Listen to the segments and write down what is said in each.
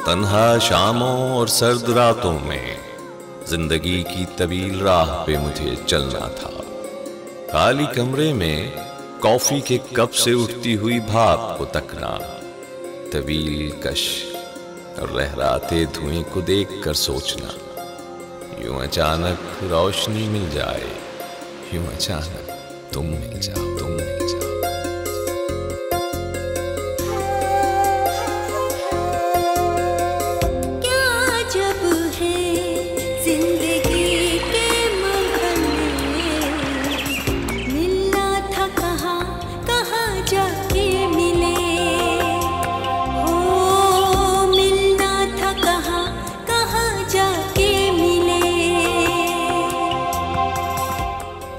तन्हा शामों और सर्द रातों में जिंदगी की तवील राह पे मुझे चलना था। खाली कमरे में कॉफी के कप से उठती हुई भाप को तकना, तवील कश और लहराते धुएं को देखकर सोचना, यूं अचानक रोशनी मिल जाए, यूं अचानक तुम मिल जाओ, तुम मिल जाओ।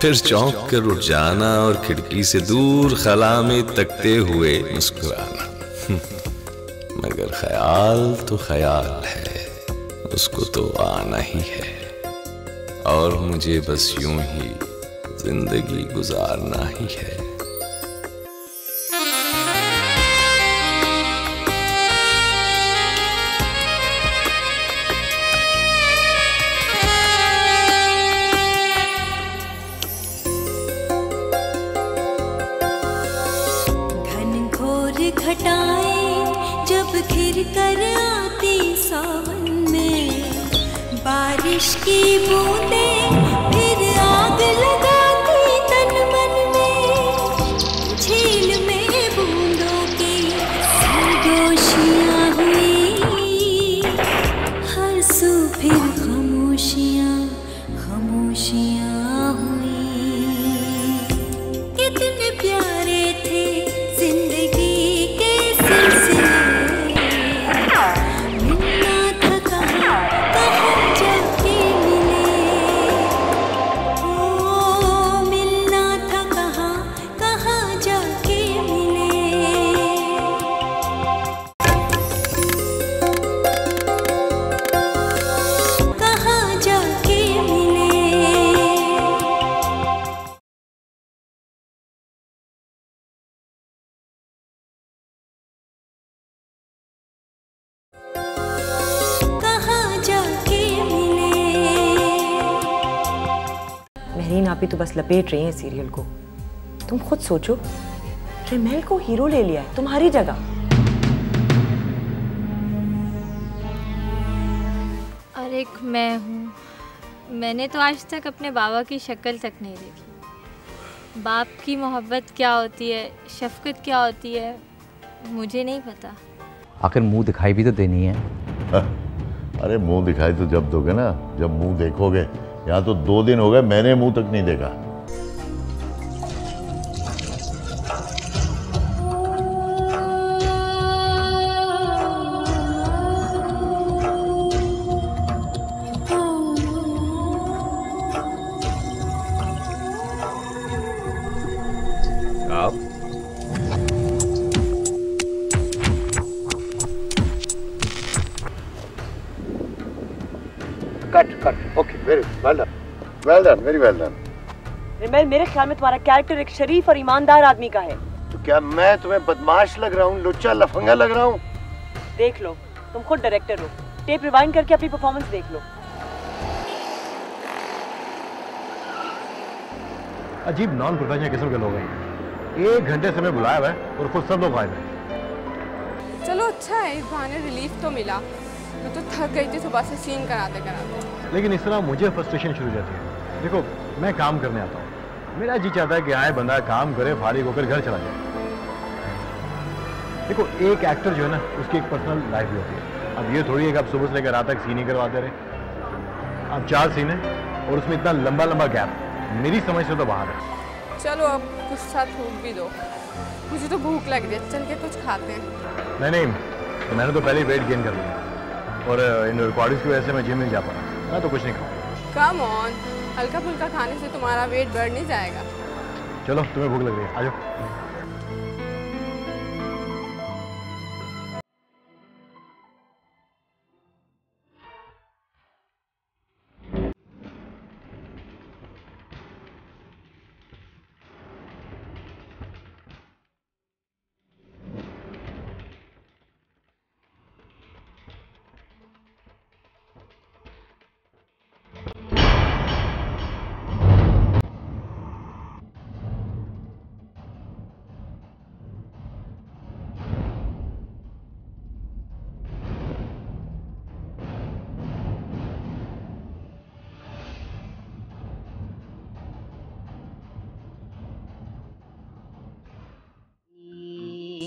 फिर चौंक कर उठ जाना और खिड़की से दूर खला में तकते हुए मुस्कुराना। मगर ख्याल तो ख्याल है, उसको तो आना ही है, और मुझे बस यूं ही जिंदगी गुजारना ही है। घटाएं जब घिर कर आती सावन में, बारिश की बूंदें फिर आग लगाती तन मन में, झील में बूंदों की सरगोशियां हुई, हर सू फिर खामोशियां खामोशियां हुई। कितने प्यारे थे जिंदगी के सिलसिले, मिलना था कहाँ कहाँ जाके मिले, ओ मिलना था कहाँ कहाँ जाके मिले। कहाँ जाके मिले। महरीन आप ही तो बस लपेट रही हैं सीरियल को। तुम खुद सोचो, रिमेल को हीरो ले लिया है तुम्हारी जगह। और एक मैं हूँ, मैंने तो आज तक अपने बाबा की शक्ल तक नहीं देखी। बाप की मोहब्बत क्या होती है, शफकत क्या होती है, मुझे नहीं पता। आखिर मुंह दिखाई भी तो देनी है। अरे मुंह दिखाई तो जब दोगे ना, जब मुंह देखोगे। यहाँ तो 2 दिन हो गए मैंने मुंह तक नहीं देखा। आप cut okay, very well done, well done, very well done. Rimmel मेरे ख्याल में तुम्हारा कैरेक्टर एक शरीफ और ईमानदार आदमी का है। तो क्या मैं तुम्हें बदमाश लग रहा हूँ, लुच्चा लफंगा लग रहा हूँ? देख लो, तुम खुद डायरेक्टर हो, टेप रिवाइंड करके अपनी परफॉर्मेंस देख लो। अजीब नॉन प्रोफेशनल किस्म के लोग हैं। 1 घंटे से मैं बुलाया हुआ है और खुद सब लोग गायब हैं। चलो अच्छा है, इस बहाने रिलीफ तो मिला। मैं तो थक गई थी सुबह से सीन कराते कराते। लेकिन इस तरह मुझे फ्रस्ट्रेशन शुरू हो जाती है। देखो मैं काम करने आता हूँ, मेरा जी चाहता है कि आए बंदा काम करे, फारिग होकर घर चला जाए। देखो एक एक्टर जो है ना, उसकी एक पर्सनल लाइफ भी होती है। अब ये थोड़ी है कि आप सुबह से लेकर रात तक सीन ही करवाते रहे। अब 4 सीन है और उसमें इतना लंबा लंबा गैप, मेरी समझ से तो बाहर है। चलो अब गुस्सा थूक भी दो, मुझे तो भूख लग रही है, चल के कुछ खाते हैं। नहीं, मैंने तो पहले वेट गेन कर लिया और इन रिकॉर्डिंग्स की वजह से मैं जिम नहीं जा पा रहा। मैं तो कुछ नहीं खाऊंगा। कम ऑन, हल्का फुल्का खाने से तुम्हारा वेट बढ़ नहीं जाएगा। चलो तुम्हें भूख लग रही है, आ जाओ। अच्छा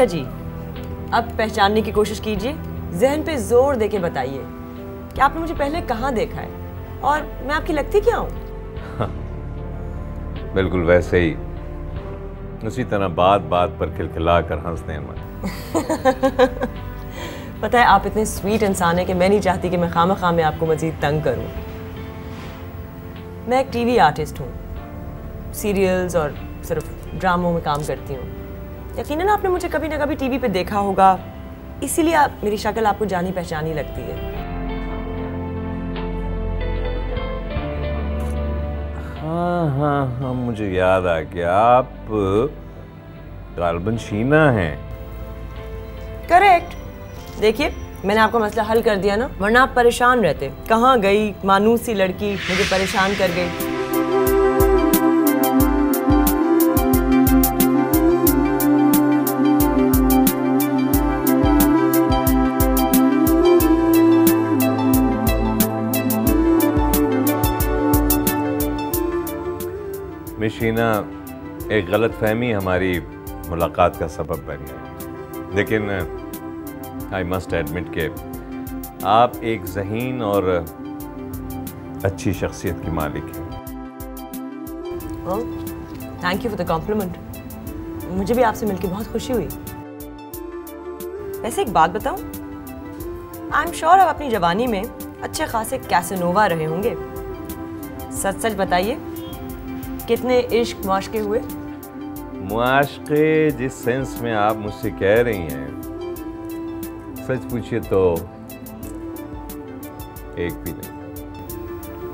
जी, अब पहचानने की कोशिश कीजिए, जहन पे जोर देके बताइए कि आपने मुझे पहले कहाँ देखा है और मैं आपकी लगती क्या हूँ? बिल्कुल वैसे ही, उसी तरह बात बात पर खिलखिला कर हंसने में। पता है आप इतने स्वीट इंसान हैं कि मैं नहीं चाहती कि मैं खामखा में आपको मजीद तंग करूँ। मैं एक टीवी आर्टिस्ट हूँ, सीरियल्स और सिर्फ ड्रामों में काम करती हूँ। यकीनन आपने मुझे कभी ना कभी टीवी पे देखा होगा, इसीलिए मेरी शक्ल आपको जानी पहचानी लगती है। हाँ, मुझे याद आ गया, आप गालिबन शीना हैं। करेक्ट। देखिए मैंने आपका मसला हल कर दिया ना, वरना आप परेशान रहते। कहाँ गई मानूस सी लड़की, मुझे परेशान कर गई। शीना, एक गलत फहमी हमारी मुलाकात का सबब बनी है, लेकिन आई मस्ट एडमिट के आप एक ज़हीन और अच्छी शख्सियत की मालिक हैं। Thank you for the compliment. मुझे भी आपसे मिलकर बहुत खुशी हुई। वैसे एक बात बताऊं, आई एम श्योर आप अपनी जवानी में अच्छे खासे कैसेनोवा रहे होंगे। सच सच बताइए, कितने इश्क मुआशके हुए? मुआशके जिस सेंस में आप मुझसे कह रही हैं, सच पूछिए तो एक भी नहीं।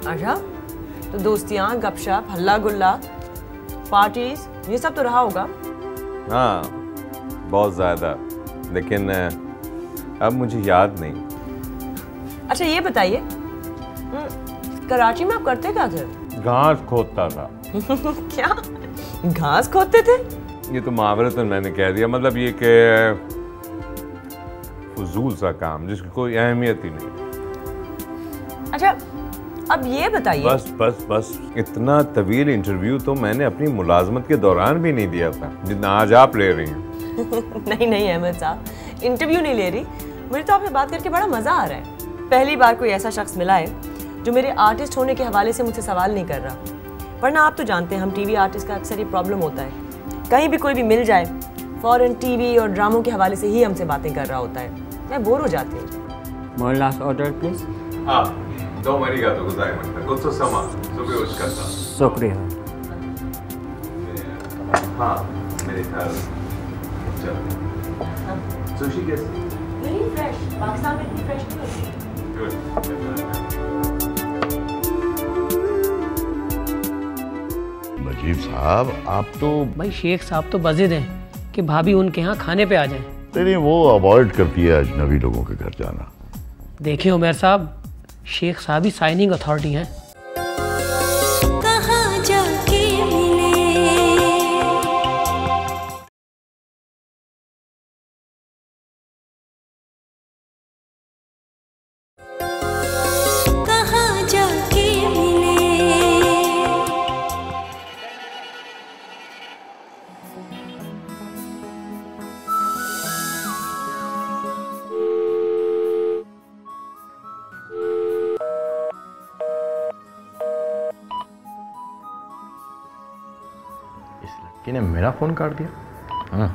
अच्छा, तो दोस्तियां, गपशप, हल्ला गुल्ला, पार्टीज, ये सब तो रहा होगा? हाँ, बहुत ज़्यादा, लेकिन अब मुझे याद नहीं। अच्छा ये बताइए, कराची में आप करते क्या थे? घास खोदता था। क्या घास खोदते थे? ये तो मुहावरतन मैंने कह दिया, मतलब ये कि फजूल सा काम जिसकी कोई अहमियत ही नहीं। अच्छा अब ये बताइए। बस बस बस, इतना तवील इंटरव्यू तो मैंने अपनी मुलाजमत के दौरान भी नहीं दिया था जितना आज आप ले रही हैं। नहीं नहीं अहमद साहब, इंटरव्यू नहीं ले रही, मुझे तो आपसे बात करके बड़ा मजा आ रहा है। पहली बार कोई ऐसा शख्स मिला है जो मेरे आर्टिस्ट होने के हवाले से मुझसे सवाल नहीं कर रहा, वरना आप तो जानते हैं हम टीवी आर्टिस्ट का अक्सर ये प्रॉब्लम होता है, कहीं भी कोई भी मिल जाए फौरन टीवी और ड्रामों के हवाले से ही हमसे बातें कर रहा होता है। मैं बोर हो जाती हूँ। More last order please. हाँ, 2 मरीगा तो गुजारिश कुछ तो समा सुबह उठ करता। शुक्रिया। हाँ, मेरे ख्याल चलो। सुशी कैसी? वेरी फ्रेश, पाकिस्तान में इतनी फ्रेश नहीं होती। गुड। नजीब साहब, आप तो भाई शेख साहब तो बजिद हैं कि भाभी उनके यहाँ खाने पे आ जाएं। नहीं, वो अवॉइड करती है अजनबी लोगों के घर जाना। देखिए उमर साहब, शेख साहब ही साइनिंग अथॉरिटी हैं। कहाँ जाके मिले, कहाँ जाके मिले, इस लड़की ने मेरा फोन काट दिया। हाँ,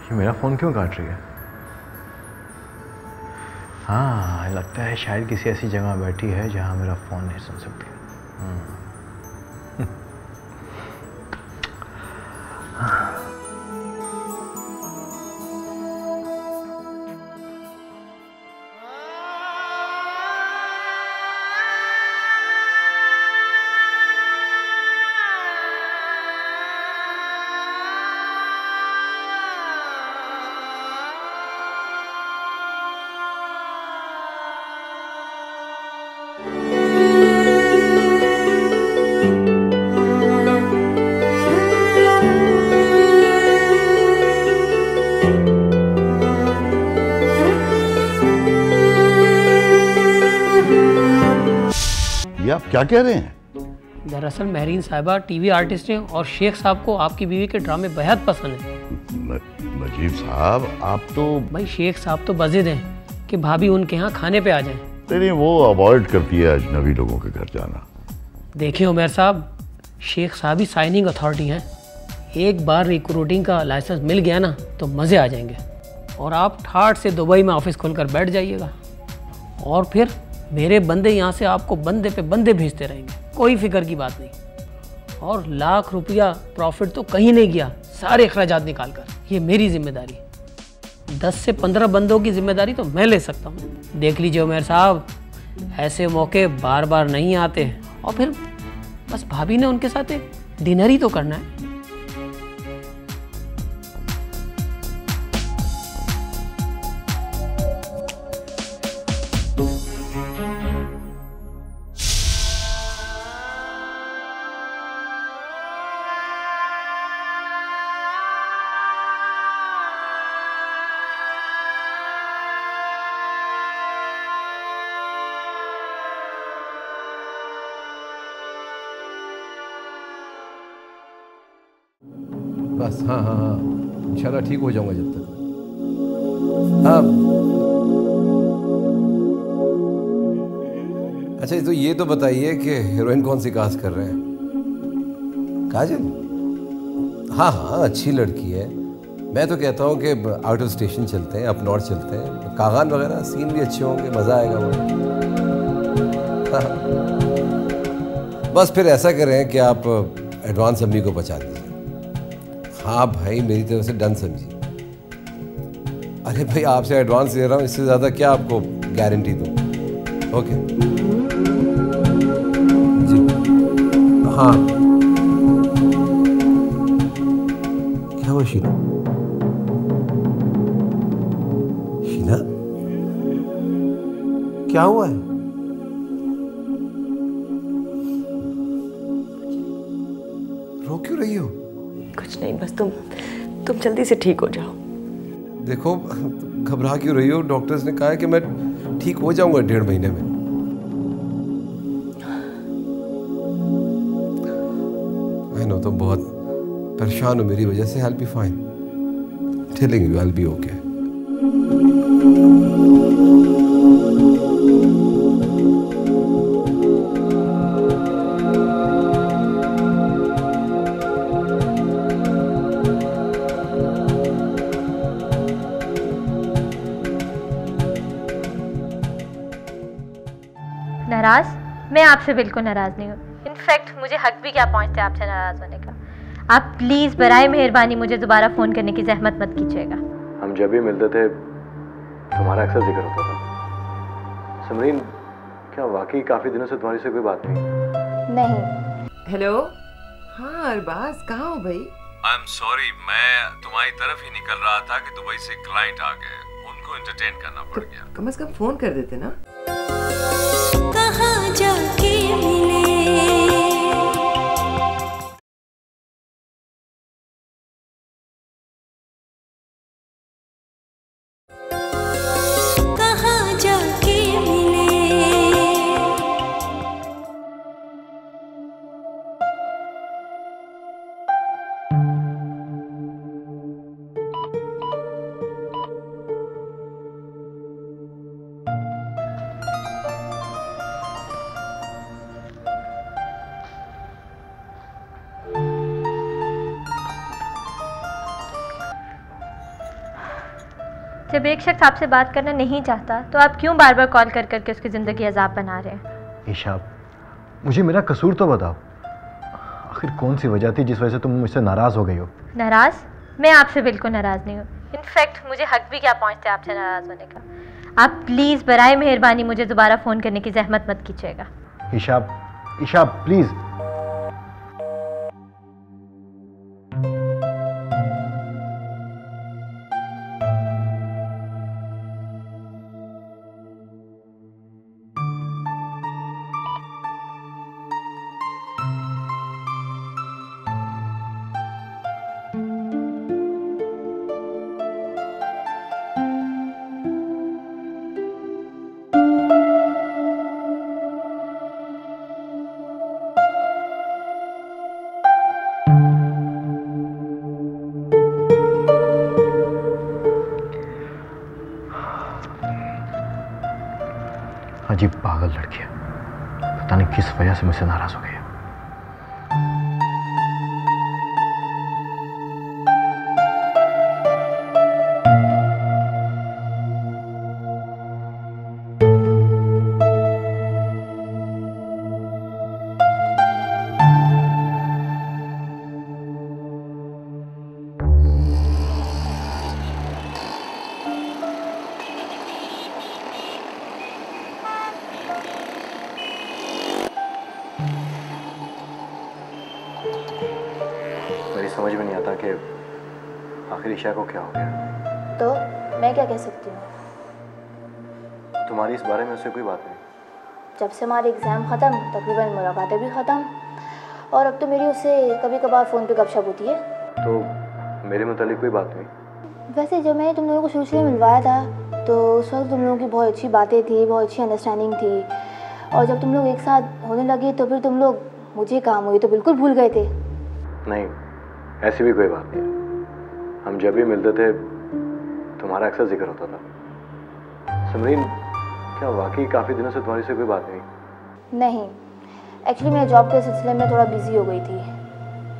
ये मेरा फोन क्यों काट रही है? हाँ, लगता है शायद किसी ऐसी जगह बैठी है जहाँ मेरा फोन नहीं सुन सकती। आप क्या कह रहे हैं? दरअसल महरीन साहिबा टीवी आर्टिस्ट हैं और शेख साहब को आपकी बीवी के ड्रामे बेहद पसंद हैं। नजीब साहब, आप तो भाई शेख साहब तो बजिद हैं कि भाभी उनके यहाँ खाने पे आ जाएं। नहीं, वो अवॉइड करती है अजनबी लोगों के घर जाना। देखिए उमर साहब, शेख साहब ही साइनिंग अथॉरिटी हैं। एक बार रिक्रूटिंग का लाइसेंस मिल गया ना तो मज़े आ जाएंगे और आप ठाठ से दुबई में ऑफिस खोलकर बैठ जाइएगा और फिर मेरे बंदे यहाँ से आपको बंदे पे बंदे भेजते रहेंगे, कोई फिक्र की बात नहीं। और लाख रुपया प्रॉफिट तो कहीं नहीं गया, सारे अखराजात निकाल कर। ये मेरी जिम्मेदारी, 10 से 15 बंदों की जिम्मेदारी तो मैं ले सकता हूँ। देख लीजिए उमर साहब, ऐसे मौके बार बार नहीं आते और फिर बस भाभी ने उनके साथ एक डिनर ही तो करना है। बस हाँ हाँ हाँ, इंशाल्लाह ठीक हो जाऊंगा जब तक। हाँ अच्छा, तो ये तो बताइए कि हीरोइन कौन सी कास्ट कर रहे हैं? काजल? हाँ हाँ, अच्छी लड़की है। मैं तो कहता हूँ कि आउट ऑफ स्टेशन चलते हैं, अप नॉर्थ चलते हैं, कागान वगैरह, सीन भी अच्छे होंगे, मज़ा आएगा वो। हाँ। बस फिर ऐसा करें कि आप एडवांस अम्मी को बचा दीजिए। हाँ भाई, मेरी तरफ से डन समझिए। अरे भाई, आपसे एडवांस दे रहा हूँ, इससे ज़्यादा क्या आपको गारंटी दूँ? ओके जी। हाँ, क्या हुआ शीना? शीना, क्या हुआ है? रो क्यों रही हो? कुछ नहीं, बस तुम जल्दी से ठीक हो जाओ। देखो, घबरा क्यों रही हो? डॉक्टर्स ने कहा है कि मैं ठीक हो जाऊंगा 1.5 महीने में। आई नो तुम बहुत परेशान हो मेरी वजह से। I'll be fine. Telling you, I'll be okay. नाराज? मैं आपसे बिल्कुल नाराज़ नहीं हूँ। इनफैक्ट मुझे हक भी क्या पहुँचता है आपसे नाराज़ होने का। आप प्लीज़ बराए मेहरबानी मुझे दोबारा फ़ोन करने की जहमत मत कीजिएगा। हम जब भी मिलते थे तुम्हारा अक्सर जिक्र होता था। समरीन, क्या वाकई काफ़ी दिनों से तुम्हारी से कोई बात नहीं? हेलो, हाँ अरबाज, कहाँ हो भाई? आई एम सॉरी, मैं तुम्हारी तरफ ही निकल रहा था कि दुबई से क्लाइंट आ गए, उनको एंटरटेन करना पड़ गया। कम से कम फोन कर देते ना। कहाँ जाके मिले जब एक शख्स आपसे बात करना नहीं चाहता तो आप क्यों बार बार कॉल कर करके उसकी ज़िंदगी अजाब बना रहे हैं? ईशा, मुझे मेरा कसूर तो बताओ। आखिर कौन सी वजह थी जिस वजह से तुम मुझसे नाराज़ हो गई हो? नाराज़? मैं आपसे बिल्कुल नाराज़ नहीं हूँ। इनफैक्ट मुझे हक भी क्या पहुँचता है आपसे नाराज़ होने का। आप प्लीज़ बराए मेहरबानी मुझे दोबारा फ़ोन करने की जहमत मत कीजिएगा। ईशा प्लीज़। अजीब पागल लड़की है, पता नहीं किस वजह से मुझसे नाराज हो गई है। समझ में नहीं आता कि आखिर ईशा को क्या हो गया। तो मैं क्या कह सकती हूँ? तुम्हारी इस बारे में उससे कोई बात नहीं? जब से हमारे एग्ज़ाम ख़त्म तकरीबन मुलाकातें भी ख़त्म, और अब तो मेरी उससे कभी कभार फ़ोन पे गपशप होती है। तो मेरे मुतालिक कोई बात नहीं? वैसे जब मैंने तुम लोगों को शुरू से मिलवाया था तो उस वक्त तुम लोगों की बहुत अच्छी बातें थी, बहुत अच्छी अंडरस्टैंडिंग थी, और जब तुम लोग एक साथ होने लगे तो फिर तुम लोग मुझे काम हुई तो बिल्कुल भूल गए थे। नहीं, ऐसी भी कोई बात नहीं है। हम जब भी मिलते थे तुम्हारा अक्सर जिक्र होता था। समरीन, क्या वाकई काफ़ी दिनों से तुम्हारी से कोई बात नहीं? नहीं, एक्चुअली मैं जॉब के सिलसिले में थोड़ा बिजी हो गई थी,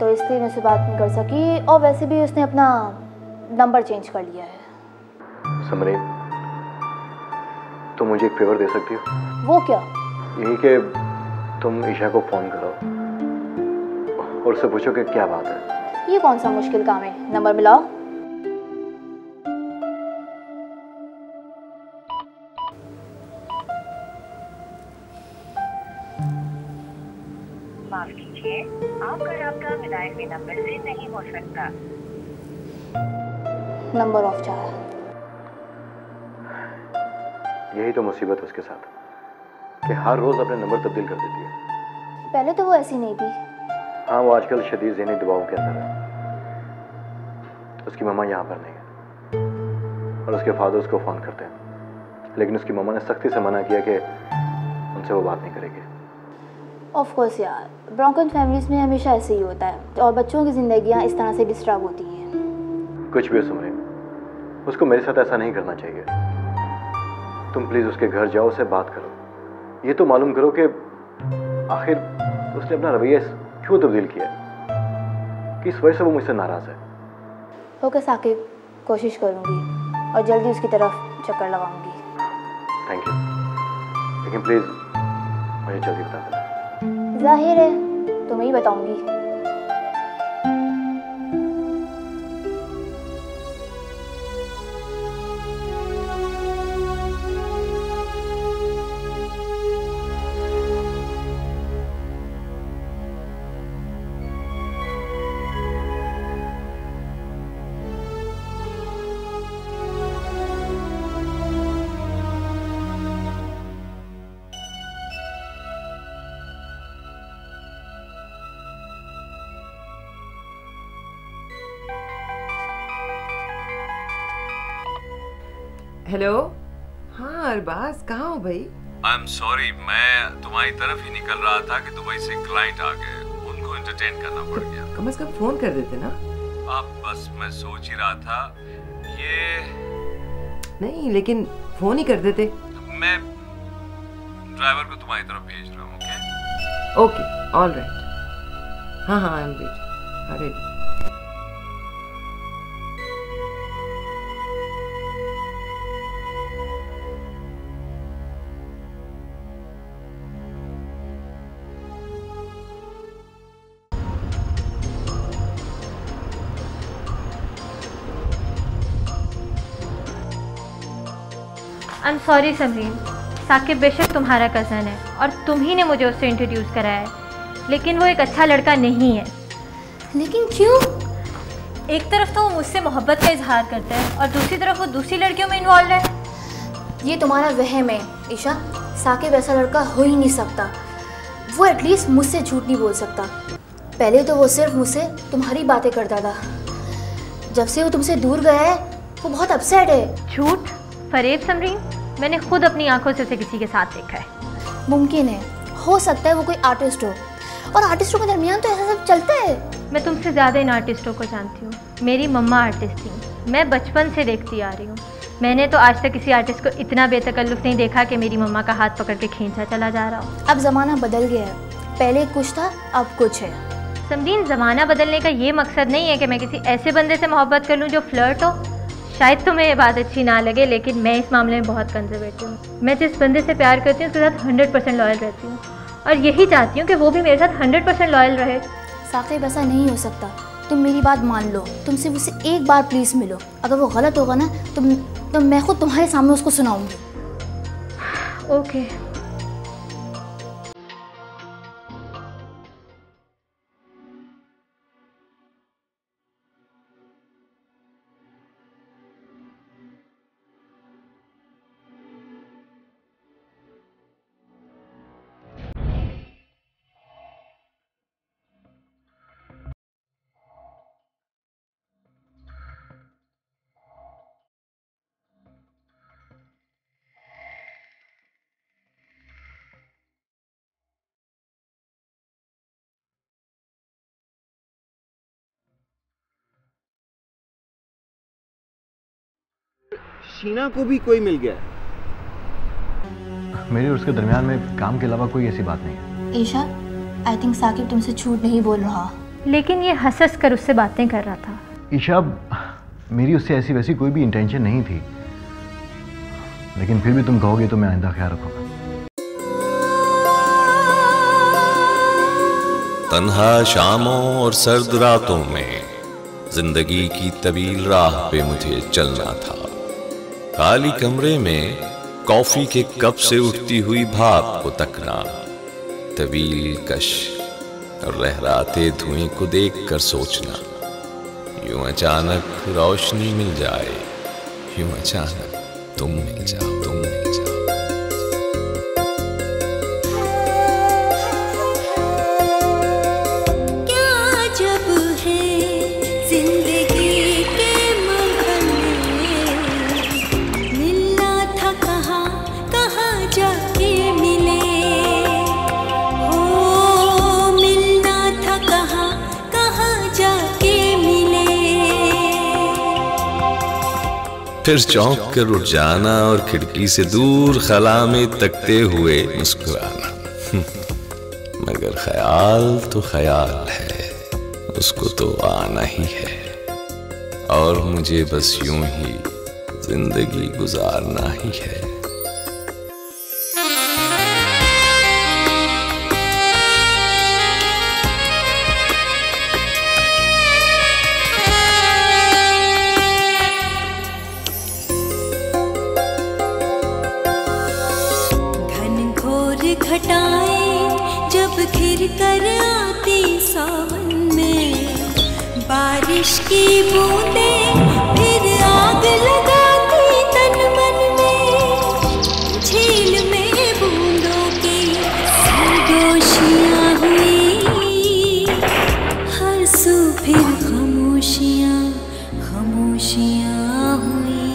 तो इसलिए मैं उससे बात नहीं कर सकी, और वैसे भी उसने अपना नंबर चेंज कर लिया है। समरीन, तुम मुझे एक फेवर दे सकती हो? वो क्या? यही कि तुम ईशा को फ़ोन करो और उससे पूछो कि क्या बात है। ये कौन सा मुश्किल काम है? नंबर मिलाओ। माफ कीजिए, आपका राब्ता विधायक के नंबर से नहीं हो सकता। नंबर ऑफ जा रहा। यही तो मुसीबत है उसके साथ कि हर रोज अपने नंबर तब्दील कर देती है। पहले तो वो ऐसी नहीं थी। हाँ, वो आजकल शदीद ज़हनी दबाव के अंदर है। उसकी मम्मा यहाँ पर नहीं है और उसके फादर उसको फ़ोन करते हैं, लेकिन उसकी मम्मा ने सख्ती से मना किया कि उनसे वो बात नहीं करेगी। ऑफ कोर्स यार, ब्रोकन फैमिलीज में हमेशा ऐसे ही होता है, और बच्चों की ज़िंदगियाँ इस तरह से डिस्टर्ब होती हैं। कुछ भी सुन रहे, उसको मेरे साथ ऐसा नहीं करना चाहिए। तुम प्लीज़ उसके घर जाओ, उससे बात करो, ये तो मालूम करो कि आखिर उसने अपना रवैया क्यों तब्दील किया, किस वजह से वो मुझसे नाराज़ है। ओके साकिब, कोशिश करूँगी और जल्दी उसकी तरफ चक्कर लगाऊंगी। थैंक यू, लेकिन प्लीज़ मुझे जल्दी बता देना। जाहिर है तुम्हें ही बताऊंगी। हेलो, हाँ अरबाज, कहाँ हो भाई? आई एम सॉरी, मैं तुम्हारी तरफ ही निकल रहा था कि दुबई से क्लाइंट आ गए, उनको एंटरटेन करना पड़ गया। कम से कम फोन कर देते ना। अब बस मैं सोच ही रहा था ये नहीं, लेकिन फोन ही कर देते। मैं ड्राइवर को तुम्हारी तरफ भेज रहा हूँ। Okay, all right. हाँ हाँ, I am ready. I am sorry Samreen, Saqib बेशक तुम्हारा कज़न है और तुम ही ने मुझे उससे इंट्रोड्यूस कराया है, लेकिन वो एक अच्छा लड़का नहीं है। लेकिन क्यों? एक तरफ तो वो मुझसे मोहब्बत का इजहार करता है और दूसरी तरफ वो दूसरी लड़कियों में इन्वॉल्व है। ये तुम्हारा वहम है ईशा, साकिब ऐसा लड़का हो ही नहीं सकता। वो एटलीस्ट मुझसे झूठ नहीं बोल सकता। पहले तो वो सिर्फ मुझसे तुम्हारी बातें करता था, जब से वो तुमसे दूर गया है वो बहुत अपसेट है। झूठ फरेब समरीन, मैंने खुद अपनी आंखों से उसे किसी के साथ देखा है। मुमकिन है, हो सकता है वो कोई आर्टिस्ट हो, और आर्टिस्टों के दरमियान तो ऐसा सब चलता है। मैं तुमसे ज़्यादा इन आर्टिस्टों को जानती हूँ। मेरी मम्मा आर्टिस्ट थी, मैं बचपन से देखती आ रही हूँ। मैंने तो आज तक किसी आर्टिस्ट को इतना बेतकल्लुफ़ नहीं देखा कि मेरी मम्मा का हाथ पकड़ के खींचा चला जा रहा हो। अब ज़माना बदल गया है, पहले कुछ था अब कुछ है। समझीन, ज़माना बदलने का ये मकसद नहीं है कि मैं किसी ऐसे बंदे से मोहब्बत कर लूँ जो फ्लर्ट हो। शायद तुम्हें ये बात अच्छी ना लगे, लेकिन मैं इस मामले में बहुत कंजर्वेटिव हूँ। मैं जिस बंदे से प्यार करती हूँ उसके साथ 100% लॉयल रहती हूँ, और यही चाहती हूँ कि वो भी मेरे साथ 100% लॉयल रहे। साकिब, ऐसा नहीं हो सकता, तुम मेरी बात मान लो, तुम सिर्फ उसे एक बार प्लीज़ मिलो। अगर वो गलत होगा ना तो मैं खुद तुम्हारे सामने उसको सुनाऊंगी। ओके। शीना को भी कोई मिल गया। मेरे और उसके दरमियान में काम के अलावा कोई ऐसी बात नहीं है। ईशा, आई थिंक साकिब तुमसे झूठ नहीं बोल रहा। लेकिन ये हंस कर उससे बातें कर रहा था। ईशा, मेरी उससे ऐसी वैसी कोई भी इंटेंशन नहीं थी, लेकिन फिर भी तुम कहोगे तो मैं आइंदा ख्याल रखूंगा। तन्हा शामों और सर्द रातों में जिंदगी की तवील राह पे मुझे चलना था। खाली कमरे में कॉफी के कप से उठती हुई भाप को तकना, तवील कश और लहराते धुएं को देखकर सोचना, यूं अचानक रोशनी मिल जाए, यूं अचानक तुम मिल जाओ, तुम मिल जाओ। फिर चौंक कर उठ जाना और खिड़की से दूर खला में तकते हुए मुस्कुराना। मगर ख्याल तो ख्याल है, उसको तो आना ही है, और मुझे बस यूं ही जिंदगी गुजारना ही है। जब घिर कर आती सावन में बारिश की बूंदें, फिर आग लगाती तन मन में, झील में बूंदों की सरगोशियां हुई, हर सू फिर खामोशियां खामोशियां हुई।